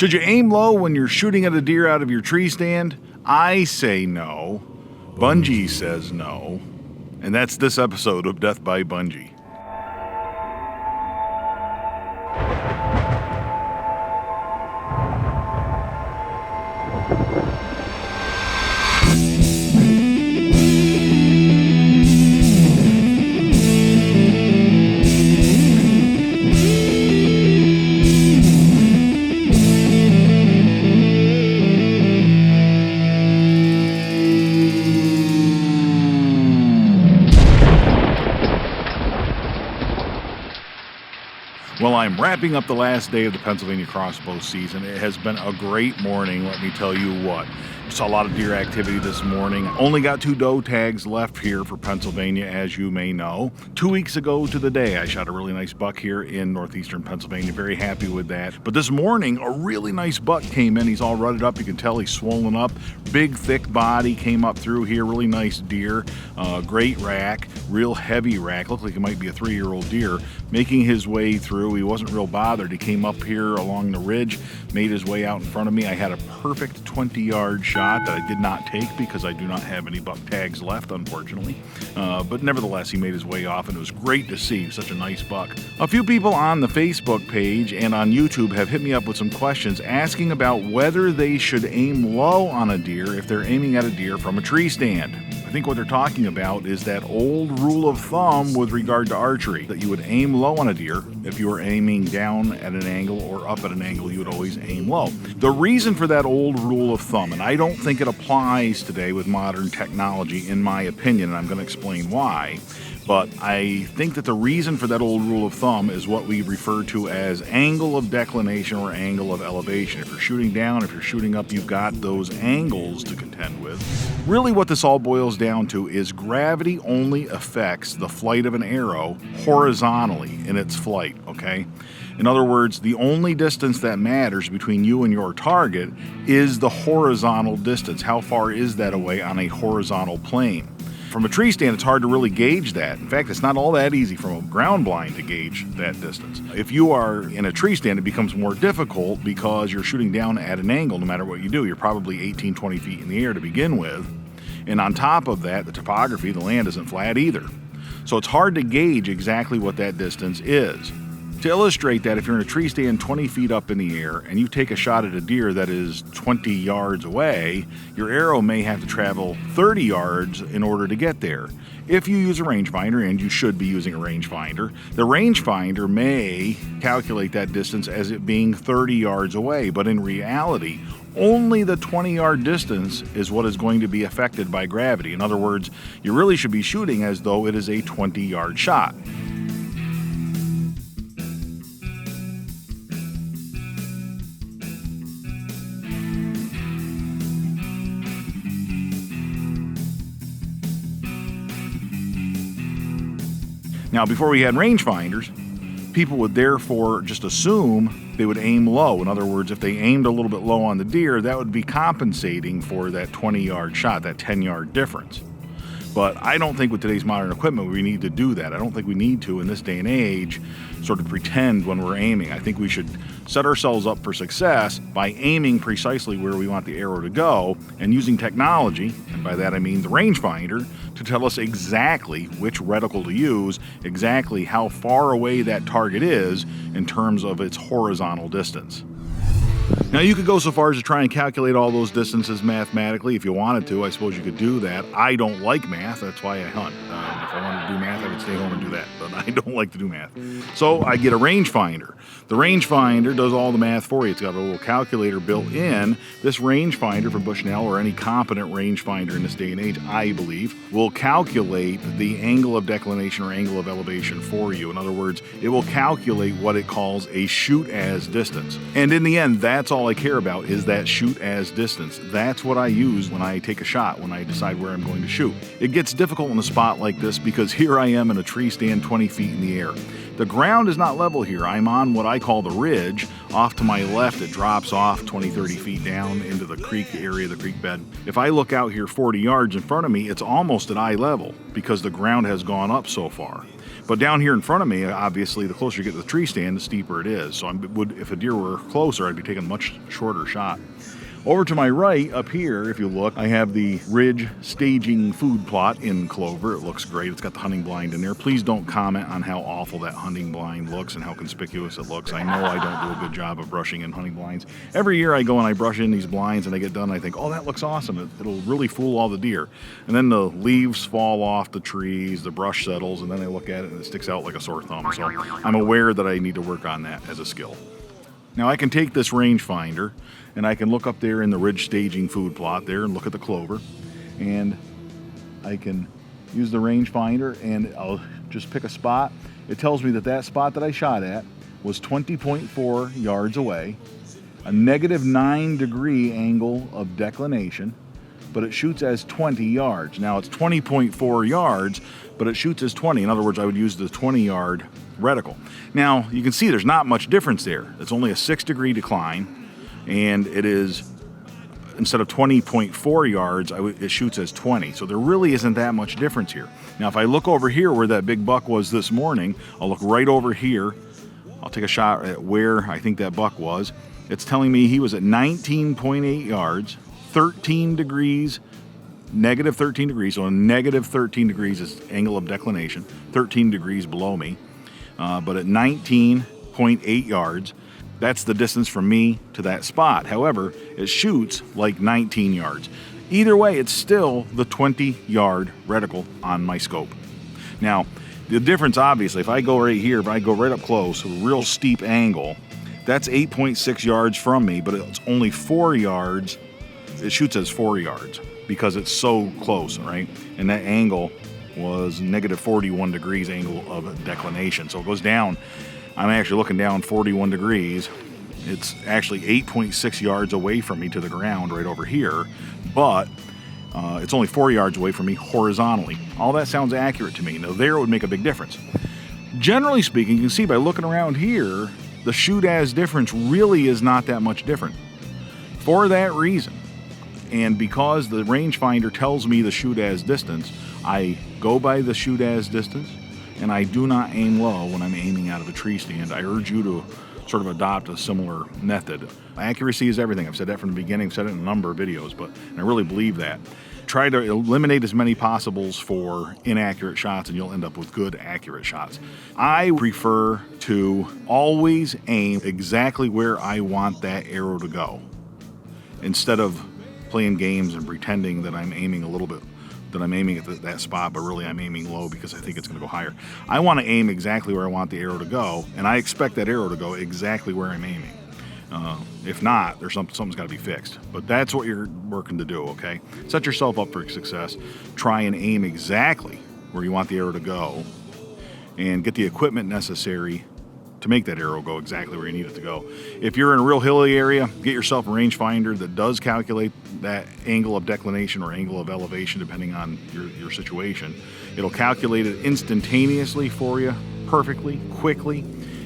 Should you aim low when you're shooting at a deer out of your tree stand? I say no. Bunjie says no. And that's this episode of Death by Bunjie. Well, I'm wrapping up the last day of the Pennsylvania crossbow season. It has been a great morning, let me tell you what. Saw a lot of deer activity this morning. Only got 2 doe tags left here for Pennsylvania, as you may know. 2 weeks ago to the day, I shot a really nice buck here in northeastern Pennsylvania. Very happy with that. But this morning, a really nice buck came in. He's all rutted up. You can tell he's swollen up. Big, thick body came up through here. Really nice deer. Great rack. Real heavy rack. Looked like it might be a 3-year-old deer. Making his way through. He wasn't real bothered. He came up here along the ridge, made his way out in front of me. I had a perfect 20-yard shot that I did not take because I do not have any buck tags left, unfortunately. But nevertheless, he made his way off, and it was great to see. Such a nice buck. A few people on the Facebook page and on YouTube have hit me up with some questions asking about whether they should aim low on a deer if they're aiming at a deer from a tree stand. I think what they're talking about is that old rule of thumb with regard to archery, that you would aim low on a deer. If you were aiming down at an angle or up at an angle, you would always aim low. The reason for that old rule of thumb, and I don't think it applies today with modern technology, in my opinion, and I'm going to explain why, but I think that the reason for that old rule of thumb is what we refer to as angle of declination or angle of elevation. If you're shooting down, if you're shooting up, you've got those angles to contend with. Really what this all boils down to is gravity only affects the flight of an arrow horizontally in its flight, okay? In other words, the only distance that matters between you and your target is the horizontal distance. How far is that away on a horizontal plane? From a tree stand, it's hard to really gauge that. In fact, it's not all that easy from a ground blind to gauge that distance. If you are in a tree stand, it becomes more difficult because you're shooting down at an angle no matter what you do. You're probably 18, 20 feet in the air to begin with. And on top of that, the topography, the land isn't flat either. So it's hard to gauge exactly what that distance is. To illustrate that, if you're in a tree stand 20 feet up in the air and you take a shot at a deer that is 20 yards away, your arrow may have to travel 30 yards in order to get there. If you use a rangefinder, and you should be using a rangefinder, the rangefinder may calculate that distance as it being 30 yards away, but in reality, only the 20-yard distance is what is going to be affected by gravity. In other words, you really should be shooting as though it is a 20-yard shot. Now, before we had rangefinders, people would therefore just assume they would aim low. In other words, if they aimed a little bit low on the deer, that would be compensating for that 20-yard shot, that 10-yard difference. But I don't think with today's modern equipment we need to do that. I don't think we need to, in this day and age, sort of pretend when we're aiming. I think we should set ourselves up for success by aiming precisely where we want the arrow to go and using technology, and by that I mean the rangefinder, to tell us exactly which reticle to use, exactly how far away that target is in terms of its horizontal distance. Now, you could go so far as to try and calculate all those distances mathematically. If you wanted to, I suppose you could do that. I don't like math. That's why I hunt. If I wanted to do math, I would stay home and do that. But I don't like to do math. So I get a rangefinder. The rangefinder does all the math for you. It's got a little calculator built in. This rangefinder from Bushnell, or any competent rangefinder in this day and age, I believe, will calculate the angle of declination or angle of elevation for you. In other words, it will calculate what it calls a shoot as distance. And in the end, that's all I care about, is that shoot as distance. That's what I use when I take a shot, when I decide where I'm going to shoot. It gets difficult in a spot like this because here I am in a tree stand 20 feet in the air. The ground is not level here. I'm on what I call the ridge. Off to my left, it drops off 20, 30 feet down into the creek area, the creek bed. If I look out here 40 yards in front of me, it's almost at eye level because the ground has gone up so far. But down here in front of me, obviously, the closer you get to the tree stand, the steeper it is. So if a deer were closer, I'd be taking a much shorter shot. Over to my right, up here, if you look, I have the ridge staging food plot in clover. It looks great. It's got the hunting blind in there. Please don't comment on how awful that hunting blind looks and how conspicuous it looks. I know I don't do a good job of brushing in hunting blinds. Every year I go and I brush in these blinds and I get done and I think, oh, that looks awesome. It'll really fool all the deer. And then the leaves fall off the trees, the brush settles, and then I look at it and it sticks out like a sore thumb. So I'm aware that I need to work on that as a skill. Now I can take this rangefinder and I can look up there in the ridge staging food plot there and look at the clover, and I can use the rangefinder and I'll just pick a spot. It tells me that that spot that I shot at was 20.4 yards away, a -9 degree angle of declination, but it shoots as 20 yards. Now it's 20.4 yards, but it shoots as 20. In other words, I would use the 20-yard reticle. Now you can see there's not much difference there. It's only a 6-degree decline, and it is, instead of 20.4 yards, it shoots as 20. So there really isn't that much difference here. Now if I look over here where that big buck was this morning, I'll look right over here. I'll take a shot at where I think that buck was. It's telling me he was at 19.8 yards, 13 degrees, -13 degrees, so a -13 degrees is angle of declination, 13 degrees below me, but at 19.8 yards, that's the distance from me to that spot. However, it shoots like 19 yards. Either way, it's still the 20-yard reticle on my scope. Now, the difference, obviously, if I go right here, if I go right up close, a real steep angle, that's 8.6 yards from me, but it's only 4 yards. It shoots as 4 yards because it's so close, right? And that angle was -41 degrees angle of declination. So it goes down. I'm actually looking down 41 degrees. It's actually 8.6 yards away from me to the ground right over here, but it's only 4 yards away from me horizontally. All that sounds accurate to me. Now there it would make a big difference. Generally speaking, you can see by looking around here, the shoot as difference really is not that much different. For that reason, and because the rangefinder tells me the shoot as distance, I go by the shoot as distance, and I do not aim low when I'm aiming out of a tree stand. I urge you to sort of adopt a similar method. Accuracy is everything. I've said that from the beginning. I've said it in a number of videos, but I really believe that. Try to eliminate as many possibles for inaccurate shots, and you'll end up with good, accurate shots. I prefer to always aim exactly where I want that arrow to go, instead of playing games and pretending that I'm aiming a little bit, that I'm aiming at that spot, but really I'm aiming low because I think it's going to go higher. I want to aim exactly where I want the arrow to go, and I expect that arrow to go exactly where I'm aiming. If not, there's something's got to be fixed. But that's what you're working to do, okay? Set yourself up for success. Try and aim exactly where you want the arrow to go, and get the equipment necessary to make that arrow go exactly where you need it to go. If you're in a real hilly area, get yourself a rangefinder that does calculate that angle of declination or angle of elevation, depending on your situation. It'll calculate it instantaneously for you, perfectly, quickly.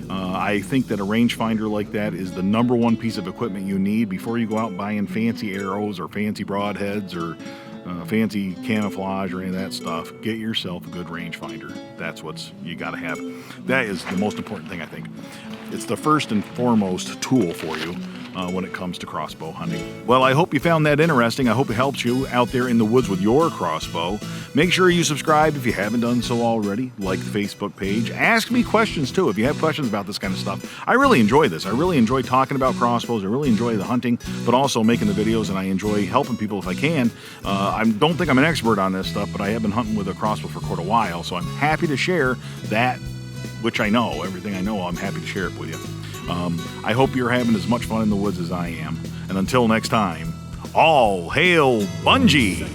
I think that a rangefinder like that is the #1 piece of equipment you need before you go out buying fancy arrows or fancy broadheads or fancy camouflage or any of that stuff. Get yourself a good rangefinder. That's what you got to have. That is the most important thing, I think. It's the first and foremost tool for you when it comes to crossbow hunting. Well, I hope you found that interesting. I hope it helps you out there in the woods with your crossbow. Make sure you subscribe if you haven't done so already. Like the Facebook page. Ask me questions too if you have questions about this kind of stuff. I really enjoy this. I really enjoy talking about crossbows. I really enjoy the hunting, but also making the videos, and I enjoy helping people if I can. I don't think I'm an expert on this stuff, but I have been hunting with a crossbow for quite a while, so I'm happy to share that which I know. Everything I know, I'm happy to share it with you. I hope you're having as much fun in the woods as I am. And until next time, all hail Bunjie!